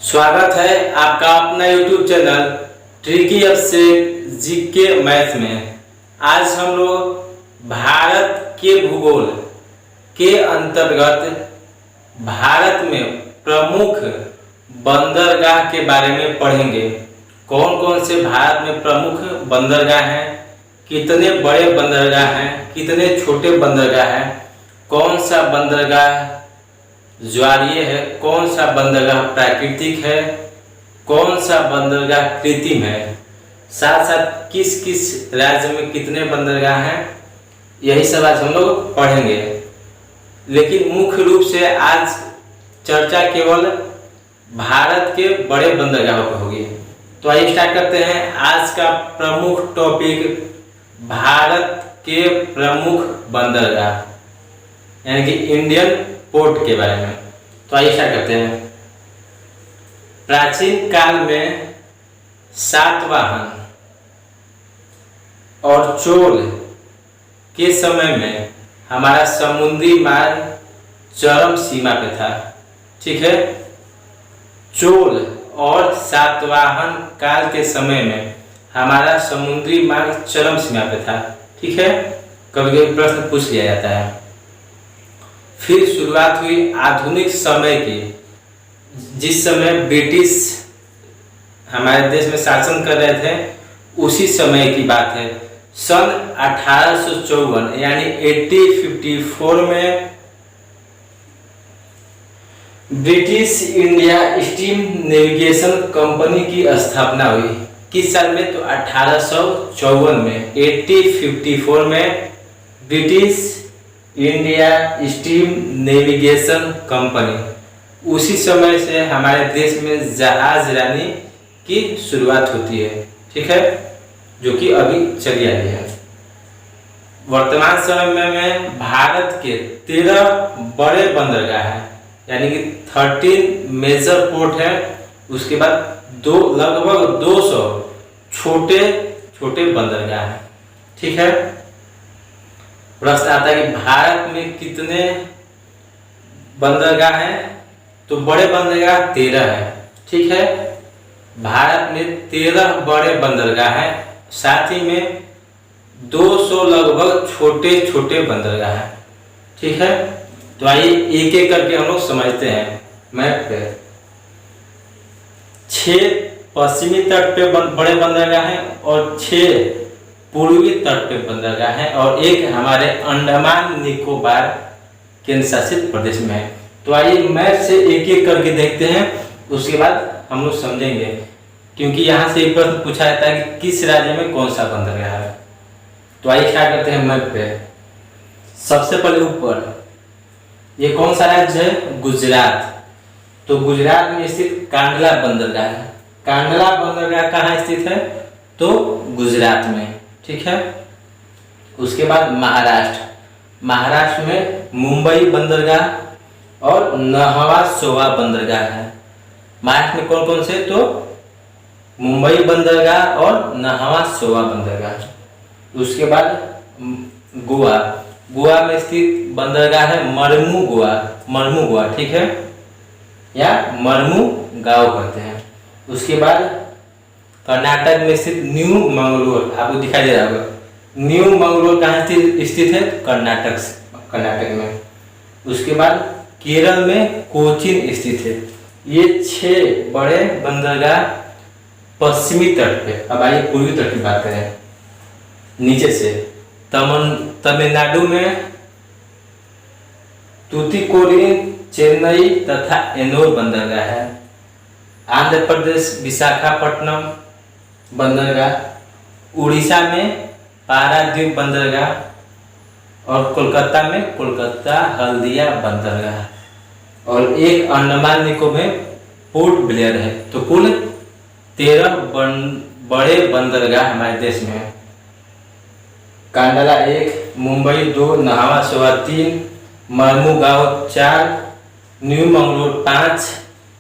स्वागत है आपका अपना YouTube चैनल ट्रिकी एप से जीके मैथ में। आज हम लोग भारत के भूगोल के अंतर्गत भारत में प्रमुख बंदरगाह के बारे में पढ़ेंगे। कौन कौन से भारत में प्रमुख बंदरगाह हैं, कितने बड़े बंदरगाह हैं, कितने छोटे बंदरगाह हैं, कौन सा बंदरगाह ज्वारीय है, कौन सा बंदरगाह प्राकृतिक है, कौन सा बंदरगाह कृत्रिम है, साथ साथ किस किस राज्य में कितने बंदरगाह हैं, यही सब आज हम लोग पढ़ेंगे। लेकिन मुख्य रूप से आज चर्चा केवल भारत के बड़े बंदरगाहों पर होगी। तो आइए स्टार्ट करते हैं। आज का प्रमुख टॉपिक भारत के प्रमुख बंदरगाह यानी कि इंडियन पोर्ट के बारे में। तो आइए स्टार्ट करते हैं। प्राचीन काल में सातवाहन और चोल के समय में हमारा समुद्री मार्ग चरम सीमा पे था। ठीक है, चोल और सातवाहन काल के समय में हमारा समुद्री मार्ग चरम सीमा पे था। ठीक है, कभी कभी प्रश्न पूछ लिया जाता है। फिर शुरुआत हुई आधुनिक समय की, जिस समय ब्रिटिश हमारे देश में शासन कर रहे थे। उसी समय की बात है। सन 1854 यानी 1854 में British India steam navigation company की स्थापना हुई। किस साल में? तो 1854 में। 1854 में British India steam navigation company. उसी समय से हमारे देश में जहाज रानी की शुरुआत होती है। ठीक है, जो कि अभी चली आ रही है। वर्तमान समय में भारत के 13 बड़े बंदरगाह हैं, यानी कि 13 मेजर पोर्ट है। उसके बाद लगभग 200 छोटे छोटे बंदरगाह हैं। ठीक है, प्रश्न आता है कि भारत में कितने बंदरगाह हैं? तो बड़े बंदरगाह 13 है। ठीक है, भारत में 13 बड़े बंदरगाह हैं, साथ ही में 200 लगभग छोटे छोटे बंदरगाह हैं। ठीक है, तो आइए एक एक करके हम लोग समझते हैं मैप पे। 6 पश्चिमी तट पे बड़े बंदरगाह हैं और 6 पूर्वी तट पे बंदरगाह है और एक हमारे अंडमान निकोबार केंद्र शासित प्रदेश में है। तो आइए मैप से एक एक करके देखते हैं, उसके बाद हम लोग समझेंगे। क्योंकि यहाँ से एक प्रश्न पूछा जाता है कि किस राज्य में कौन सा बंदरगाह है। तो आइए स्टार्ट करते हैं मैप पे। सबसे पहले ऊपर ये कौन सा राज्य है? गुजरात। तो गुजरात में स्थित कांडला बंदरगाह है। कांडला बंदरगाह कहाँ स्थित है? तो गुजरात में। ठीक है, उसके बाद महाराष्ट्र में मुंबई बंदरगाह और नहवा सोवा बंदरगाह है। महाराष्ट्र में कौन कौन से? तो मुंबई बंदरगाह और नहवा सोवा बंदरगाह। उसके बाद गोवा में स्थित बंदरगाह है मरमू गोवा। ठीक है, या मरमू गांव कहते हैं। उसके बाद कर्नाटक में स्थित न्यू मंगलोर, आपको दिखाई दे रहा होगा। न्यू मंगलोर कहाँ स्थित है? कर्नाटक में। उसके बाद केरल में कोचीन स्थित है। ये 6 बड़े बंदरगाह पश्चिमी तट पे। अब आइए पूर्वी तट की बात करें। नीचे से तमिलनाडु में तूतीकोरिन, चेन्नई तथा एनोर बंदरगाह है। आंध्र प्रदेश विशाखापट्टनम बंदरगाह, उड़ीसा में पारादीप बंदरगाह और कोलकाता में कोलकाता हल्दिया बंदरगाह और एक अंडमान निकोबार में पोर्ट ब्लेयर है। तो कुल 13 बड़े बंदरगाह हमारे देश में है। कांडला 1, मुंबई 2, नहवा सोवा 3, मरमू गांव 4, न्यू मंगलोर 5,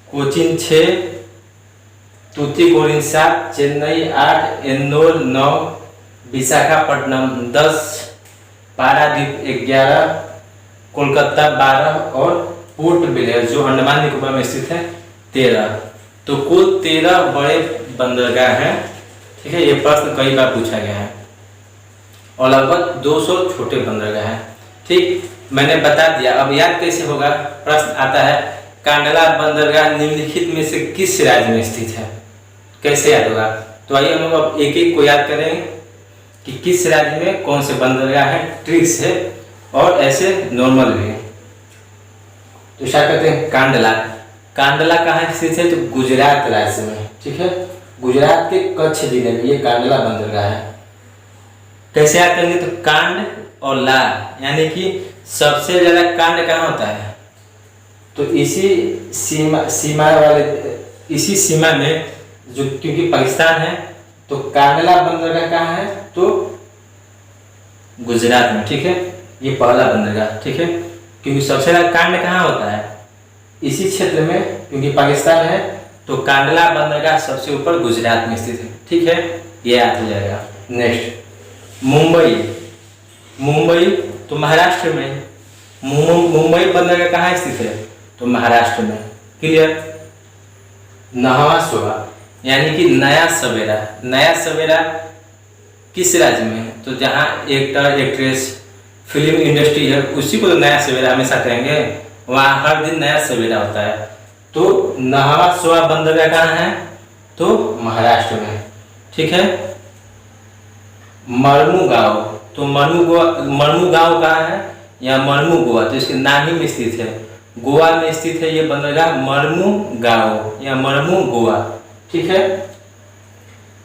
कोचीन 6, तूतीकोरिन 7, चेन्नई 8, एन्नोर 9, विशाखापट्टनम 10, पारादीप 11, कोलकाता 12 और पोर्ट ब्लेयर जो अंडमान निकोबार में स्थित है 13। तो कुल 13 बड़े बंदरगाह हैं, ठीक है। ये प्रश्न कई बार पूछा गया है। और लगभग 200 छोटे बंदरगाह हैं, ठीक। मैंने बता दिया। अब याद कैसे होगा? प्रश्न आता है कांडला बंदरगाह निम्नलिखित में से किस राज्य में स्थित है? कैसे याद होगा? तो आइए हम लोग अब एक एक को याद करेंगे कि किस राज्य में कौन से बंदरगाह है, ट्रिक्स है और ऐसे नॉर्मल भी है। तो क्या कहते हैं? कांडला। कांडला कहाँ स्थित है? तो गुजरात राज्य में, ठीक है। गुजरात के कच्छ जिले में ये कांडला बंदरगाह है। कैसे याद करेंगे? तो कांड और ला, यानी कि सबसे ज्यादा कांड कहाँ होता है? तो इसी सीमा में, जो क्योंकि पाकिस्तान है, तो कांडला बंदरगाह कहाँ है? तो गुजरात में, ठीक है। ये पहला बंदरगाह, ठीक है। क्योंकि सबसे ज्यादा कांड कहाँ होता है? इसी क्षेत्र में, क्योंकि पाकिस्तान है, तो कांडला बंदरगाह सबसे ऊपर गुजरात में स्थित है, ठीक है। ये याद हो जाएगा। नेक्स्ट, मुंबई। मुंबई तो महाराष्ट्र में। मुंबई बंदरगाह कहाँ स्थित है? तो महाराष्ट्र में। क्लियर? नहवा सुबह, यानी कि नया सवेरा। नया सवेरा किस राज्य में? तो जहाँ एक्टर एक्ट्रेस फिल्म इंडस्ट्री है, उसी को तो नया सवेरा हमेशा कहेंगे। वहाँ हर दिन नया सवेरा होता है। तो नहवा सुबह बंदरगाह कहाँ है? तो महाराष्ट्र में, ठीक है। मरमू गांव, तो मरमू गांव कहाँ है? या मरमू गोवा, तो इसके नाम ही में स्थित है। गोवा में स्थित है ये बंदरगाह मरमू गांव या मरमू गोवा, ठीक है।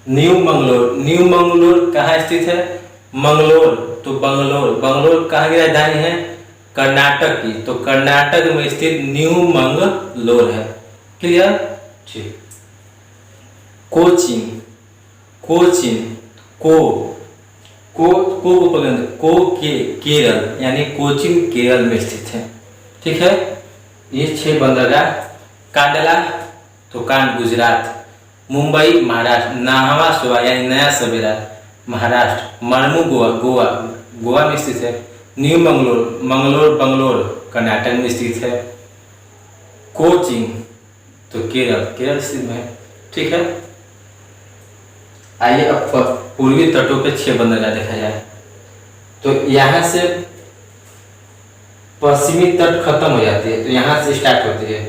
न्यू मंगलोर। न्यू मंगलोर कहाँ स्थित है? मंगलोर, तो बंगलोर कहाँ की राजधानी है? कर्नाटक की, तो कर्नाटक में स्थित न्यू मंगलोर है। क्लियर? ठीक। कोचीन। केरल, यानी कोचीन केरल में स्थित है, ठीक है। ये 6 बंदरगाह। कांडला तो कांड गुजरात, मुंबई महाराष्ट्र, नाहवा सुबह यानी नया सवेरा महाराष्ट्र, मरमू गोवा में स्थित है, न्यू बंगलोर कर्नाटक में स्थित है, कोचीन तो केरल स्थित है, ठीक है। आइए अब पूर्वी तटों पे 6 बंदरगाह देखा जाए। तो यहाँ से पश्चिमी तट खत्म हो जाती है, तो यहाँ से स्टार्ट होती है।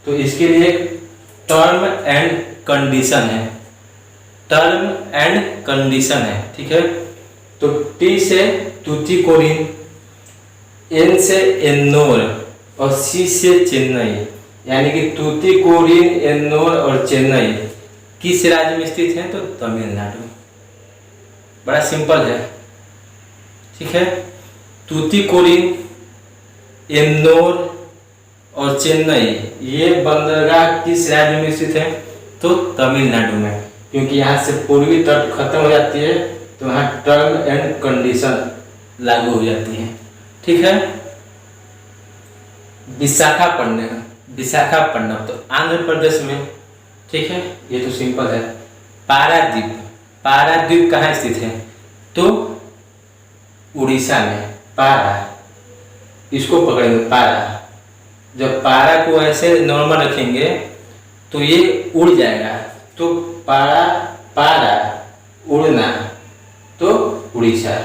तो इसके लिए एक टर्म एंड कंडीशन है, ठीक है। तो टी से तूतीकोरिन, एन से एन्नोर और सी से चेन्नई, यानी कि तूतीकोरिन, एन्नोर और चेन्नई किस राज्य में स्थित है? तो तमिलनाडु। बड़ा सिंपल है, ठीक है। तूतीकोरिन, एन्नोर और चेन्नई ये बंदरगाह किस राज्य में स्थित है? तो तमिलनाडु में, क्योंकि यहाँ से पूर्वी तट खत्म हो जाती है, तो यहाँ टर्म एंड कंडीशन लागू हो जाती है, ठीक है। विशाखापट्टनम तो आंध्र प्रदेश में, ठीक है। ये तो सिंपल है। पारादीप कहाँ स्थित है? तो उड़ीसा में। पारा, इसको पकड़ेंगे पारा। जब पारा को ऐसे नॉर्मल रखेंगे तो ये उड़ जाएगा, तो पारा उड़ना, तो उड़ीसा।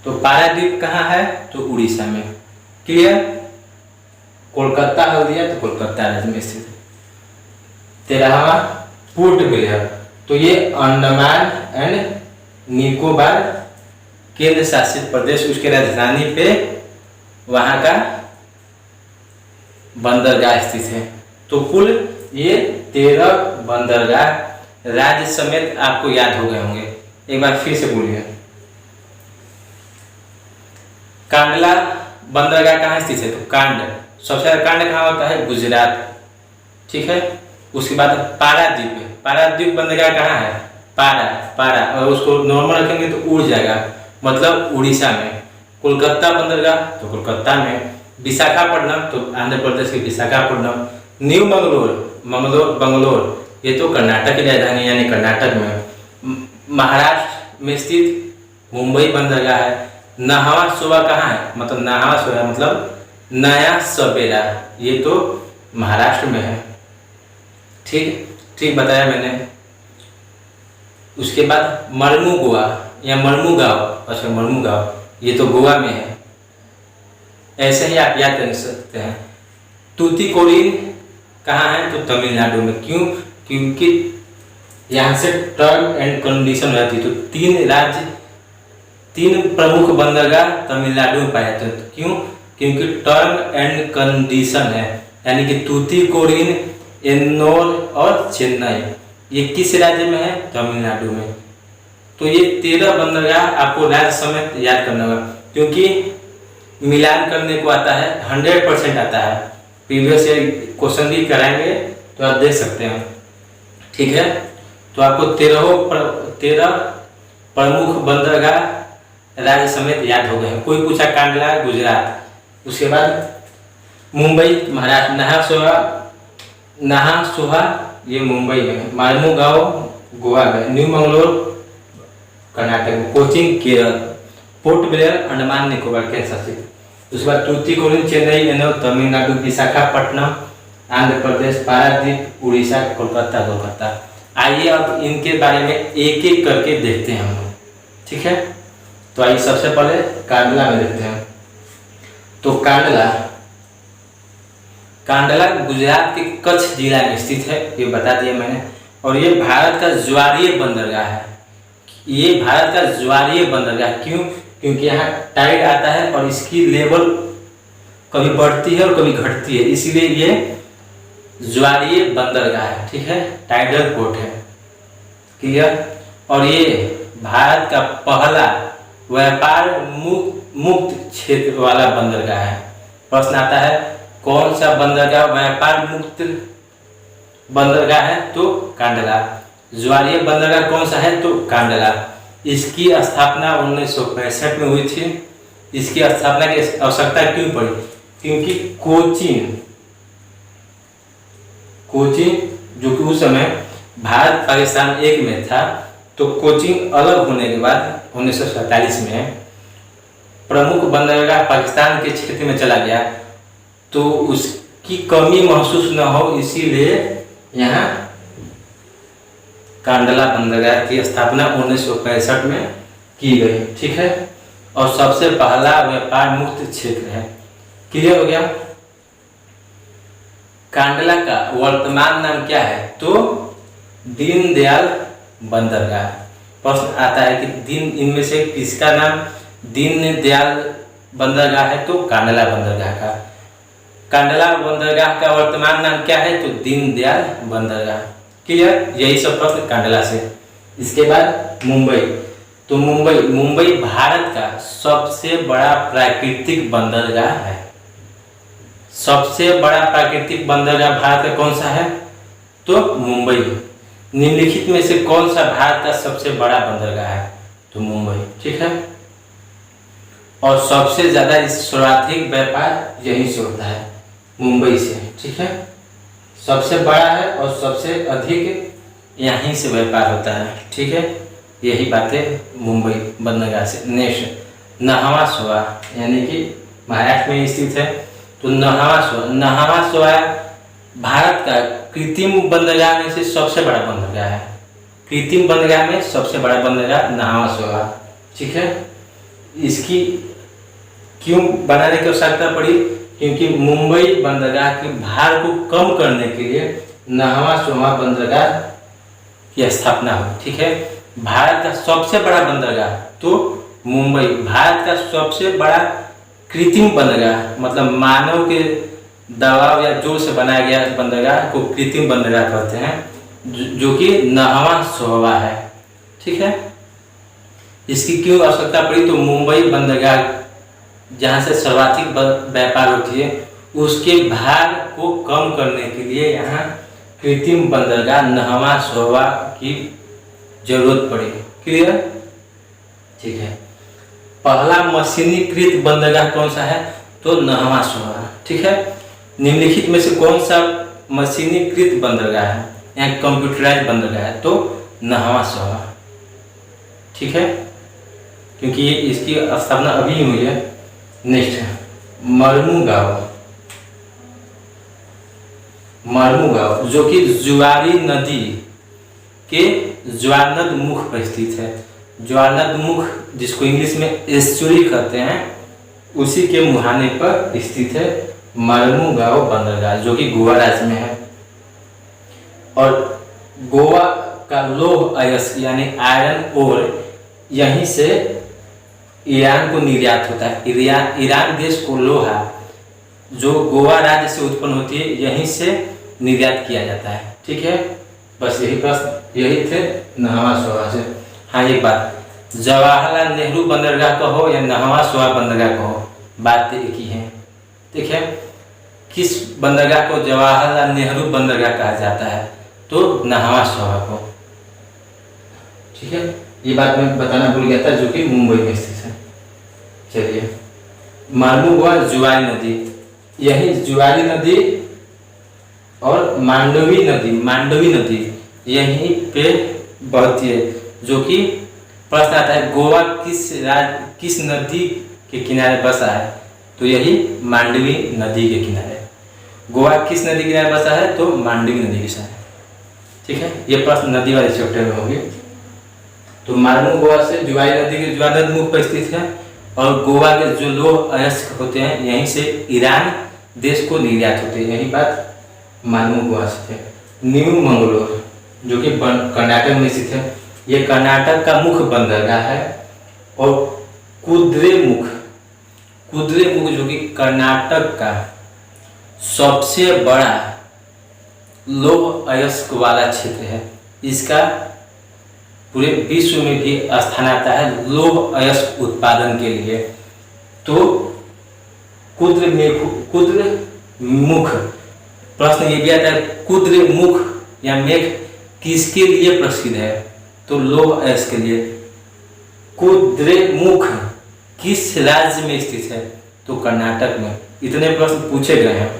तो पारादीप कहाँ है? तो उड़ीसा में। क्लियर? कोलकाता हो दिया, तो कोलकाता राज्य में स्थित। 13वां पोर्ट ब्लेयर, तो ये अंडमान एंड निकोबार केंद्र शासित प्रदेश, उसके राजधानी पे वहां का बंदरगाह स्थित है। तो कुल ये 13 बंदरगाह राज्य समेत आपको याद हो गए होंगे। एक बार फिर से बोलिए। कांडला बंदरगाह कहाँ स्थित है? तो कांड, सबसे ज्यादा कांड कहाँ होता है? गुजरात, ठीक है। उसके बाद पारादीप बंदरगाह कहाँ है? पारा, और उसको नॉर्मल रखेंगे तो उड़ जाएगा, मतलब उड़ीसा में। कोलकाता बंदरगाह तो कोलकाता में। विशाखापट्टनम तो आंध्र प्रदेश के विशाखापट्टनम। न्यू बंगलोर ये तो कर्नाटक की राजधानी यानी कर्नाटक में। महाराष्ट्र में स्थित मुंबई बंदरगाह है। नहवा सुबह कहाँ है? मतलब नहवा सुबह मतलब नया सवेरा, ये तो महाराष्ट्र में है। ठीक ठीक बताया मैंने। उसके बाद मर्मुगोवा या मर्मुगांव, अच्छा मर्मुगांव, ये तो गोवा में है। ऐसे ही आप याद कर सकते हैं। तूतीकोरिन कहाँ है? तो तमिलनाडु में। क्यों? क्योंकि यहाँ से टर्म एंड कंडीशन रहती है। तो तीन प्रमुख बंदरगाह तमिलनाडु में पाए जाते हैं। क्यों? क्योंकि टर्म एंड कंडीशन है, यानी कि तूतीकोरिन, एन्नोर और चेन्नई, ये किस राज्य में है? तमिलनाडु में। तो ये 13 बंदरगाह आपको राज्य समेत याद करना होगा, क्योंकि मिलान करने को आता है, 100% आता है। प्रीवियस ईयर क्वेश्चन भी कराएंगे तो आप देख सकते हैं। ठीक है, तो आपको 13 प्रमुख बंदरगाह राज्य समेत याद हो गए हैं। कोई पूछा कांडला गुजरात, उसके बाद मुंबई महाराष्ट्र, नहासोहा ये मुंबई में, मर्मुगांव गोवा में, न्यू मंगलोर कर्नाटक में, कोचीन केरल, पोर्ट ब्लेयर अंडमान निकोबार केंद्र शासित। उसके बाद तूतीकोरिन चेन्नई, एन्नोर तमिलनाडु, विशाखापट्टनम आंध्र प्रदेश, पारादीप उड़ीसा, कोलकाता। आइए अब इनके बारे में एक एक करके देखते हैं हम लोग। ठीक है, तो आइए सबसे पहले कांडला में देखते हैं। तो कांडला गुजरात के कच्छ जिला में स्थित है, ये बता दिया मैंने। और ये भारत का ज्वारीय बंदरगाह है। ये भारत का ज्वारीय बंदरगाह क्यों? क्योंकि यहाँ टाइड आता है और इसकी लेवल कभी बढ़ती है और कभी घटती है, इसीलिए ये ज्वारीय बंदरगाह है। ठीक है, टाइडल पोर्ट है। क्लियर? और ये भारत का पहला व्यापार मुक्त क्षेत्र वाला बंदरगाह है। प्रश्न आता है कौन सा बंदरगाह व्यापार मुक्त बंदरगाह है? तो कांडला। ज्वारीय बंदरगाह कौन सा है? तो कांडला। इसकी स्थापना 1965 में हुई थी। इसकी स्थापना की आवश्यकता क्यों पड़ी? क्योंकि कोचीन जो कि उस समय भारत पाकिस्तान एक में था, तो कोचीन अलग होने के बाद 1947 में प्रमुख बंदरगाह पाकिस्तान के क्षेत्र में चला गया, तो उसकी कमी महसूस न हो, इसीलिए यहाँ कांडला बंदरगाह की स्थापना 1965 में की गई। ठीक है, और सबसे पहला व्यापार मुक्त क्षेत्र है। क्लियर हो गया? कांडला का वर्तमान नाम क्या है? तो दीनदयाल बंदरगाह। प्रश्न आता है कि इनमें से किसका नाम दीनदयाल बंदरगाह है? तो कांडला बंदरगाह का। कांडला बंदरगाह का वर्तमान नाम क्या है? तो दीनदयाल बंदरगाह। क्लियर? यही सब प्रश्न कांडला से। इसके बाद मुंबई। तो मुंबई भारत का सबसे बड़ा प्राकृतिक बंदरगाह है। सबसे बड़ा प्राकृतिक बंदरगाह भारत का कौन सा है? तो मुंबई। निम्नलिखित में से कौन सा भारत का सबसे बड़ा बंदरगाह है? तो मुंबई। ठीक है, और सबसे ज्यादा सर्वाधिक व्यापार यहीं से होता है, मुंबई से। ठीक है, सबसे बड़ा है और सबसे अधिक यहीं से व्यापार होता है। ठीक है, यही बातें मुंबई बंदरगाह से। नेक्स्ट नहावासोआ, यानी कि महाराष्ट्र में स्थित है। तो नहावासोआ भारत का कृत्रिम बंदरगाह में से सबसे बड़ा बंदरगाह है। कृत्रिम बंदरगाह में सबसे बड़ा बंदरगाह नहावासोआ। ठीक है, इसकी क्यों बनाने की आवश्यकता पड़ी? क्योंकि मुंबई बंदरगाह के भार को कम करने के लिए नहावासोआ बंदरगाह की स्थापना हुई। ठीक है, भारत का सबसे बड़ा बंदरगाह तो मुंबई। भारत का सबसे बड़ा कृत्रिम बंदरगाह, मतलब मानव के दबाव या जोर से बनाया गया बंदरगाह को कृत्रिम बंदरगाह कहते हैं, जो कि नहावासोआ है। ठीक है, इसकी क्यों आवश्यकता पड़ी? तो मुंबई बंदरगाह जहाँ से सर्वाधिक व्यापार होती है, उसके भार को कम करने के लिए यहाँ कृत्रिम बंदरगाह नहावासोआ की जरूरत पड़ी। क्लियर? ठीक है, पहला मशीनीकृत बंदरगाह कौन सा है? तो नहावासोआ। ठीक है, निम्नलिखित में से कौन सा मशीनीकृत बंदरगाह है? यहाँ कंप्यूटराइज बंदरगाह है, तो नहावासोआ। ठीक है, क्योंकि इसकी स्थापना अभी हुई है। नेक्स्ट मर्मुगांव। मरमुगांव, जो कि जुआरी नदी के ज्वारनद मुख पर स्थित है। ज्वारनद मुख, जिसको इंग्लिश में एस्चुरी कहते हैं, उसी के मुहाने पर स्थित है मरमुगांव बंदरगाह, जो कि गोवा राज्य में है। और गोवा का लौह अयस्क यानी आयरन ओर यहीं से ईरान को निर्यात होता है। ईरान देश को लोहा जो गोवा राज्य से उत्पन्न होती है, यहीं से निर्यात किया जाता है। ठीक है, बस यही प्रश्न यही थे नहवा सोहा से। हाँ, एक बात, जवाहरलाल नेहरू बंदरगाह कहो या नहवा सोहा बंदरगाह कहो, बात एक ही है। ठीक है, किस बंदरगाह को जवाहरलाल नेहरू बंदरगाह कहा जाता है? तो नहवा सोहा को। ठीक है, ये बात मैं बताना भूल गया था, जो कि मुंबई में स्थित है। चलिए, मरमुगांव जुआरी नदी, यही जुआरी नदी और मांडवी नदी यहीं पे बहती है। जो कि प्रश्न आता है, गोवा किस नदी के किनारे बसा है? तो यही मांडवी नदी के किनारे। गोवा किस नदी के किनारे बसा है? तो मांडवी नदी के किनारे। ठीक है, ये प्रश्न नदी वाले चैप्टर में होगी। तो मरमुगांव से जुआरी नदी के ज्वारनद मुख पर स्थित है, और गोवा के जो लौह अयस्क होते हैं, यहीं से ईरान देश को निर्यात होते हैं। यही बात मरमुगांव से है। न्यू मंगलोर, जो कि कर्नाटक में स्थित है, ये कर्नाटक का मुख्य बंदरगाह है। और कुद्रेमुख, जो कि कर्नाटक का सबसे बड़ा लौह अयस्क वाला क्षेत्र है। इसका पूरे विश्व में भी स्थान आता है लौह अयस्क उत्पादन के लिए। तो कुद्रेमुख, प्रश्न ये भी आता है, कुद्रेमुख या मेघ किसके लिए प्रसिद्ध है? तो लौह अयस्क के लिए। कुद्रेमुख किस राज्य में स्थित है? तो कर्नाटक में। इतने प्रश्न पूछे गए हैं।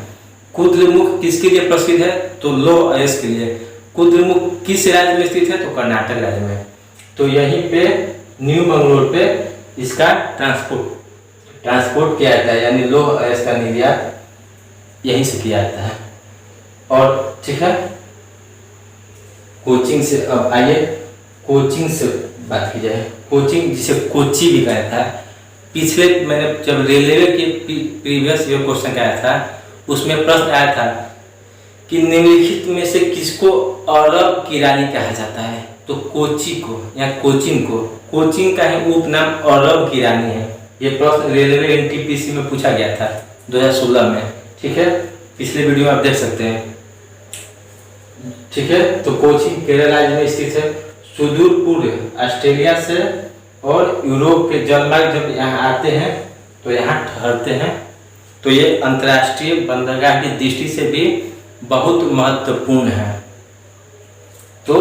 कुद्रेमुख किसके लिए प्रसिद्ध है? तो लौह अयस्क के लिए। कुद्रेमुख किस राज्य में स्थित है? तो कर्नाटक राज्य में। तो यहीं पे न्यू मंगलोर पे इसका ट्रांसपोर्ट किया जाता है, यानी लौह अयस्क का निर्यात यहीं से किया जाता है। और ठीक है, कोचिंग से अब आइए कोचिंग से बात की जाए। कोचिंग जिसे कोची भी कहा था, पिछले मैंने जब रेलवे के प्रीवियस ईयर क्वेश्चन आया था, उसमें प्रश्न आया था कि निम्नलिखित में से किसको अरब की रानी कहा जाता है? तो कोची को या कोचिंग को। कोचिंग का ही उपनाम अरब की रानी है। ये प्रश्न रेलवे एनटीपीसी में पूछा गया था 2016 में। ठीक है, पिछले वीडियो में आप देख सकते हैं। ठीक है, तो कोचिंग केरल राज्य में स्थित है। सुदूर पूर्व ऑस्ट्रेलिया से और यूरोप के जलमार्ग जब यहाँ आते हैं तो यहाँ ठहरते हैं। तो ये अंतर्राष्ट्रीय बंदरगाह की दृष्टि से भी बहुत महत्वपूर्ण है। तो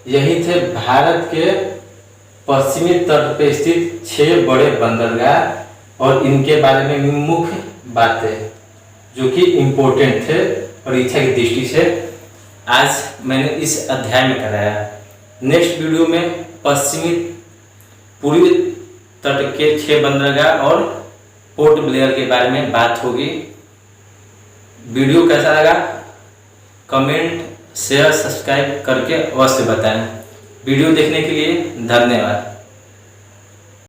यही थे भारत के पश्चिमी तट पे स्थित 6 बड़े बंदरगाह और इनके बारे में मुख्य बातें जो कि इम्पोर्टेंट थे परीक्षा की दृष्टि से। आज मैंने इस अध्याय में कराया। नेक्स्ट वीडियो में पूर्वी तट के 6 बंदरगाह और पोर्ट ब्लेयर के बारे में बात होगी। वीडियो कैसा लगा कमेंट, शेयर, सब्सक्राइब करके अवश्य बताएं। वीडियो देखने के लिए धन्यवाद।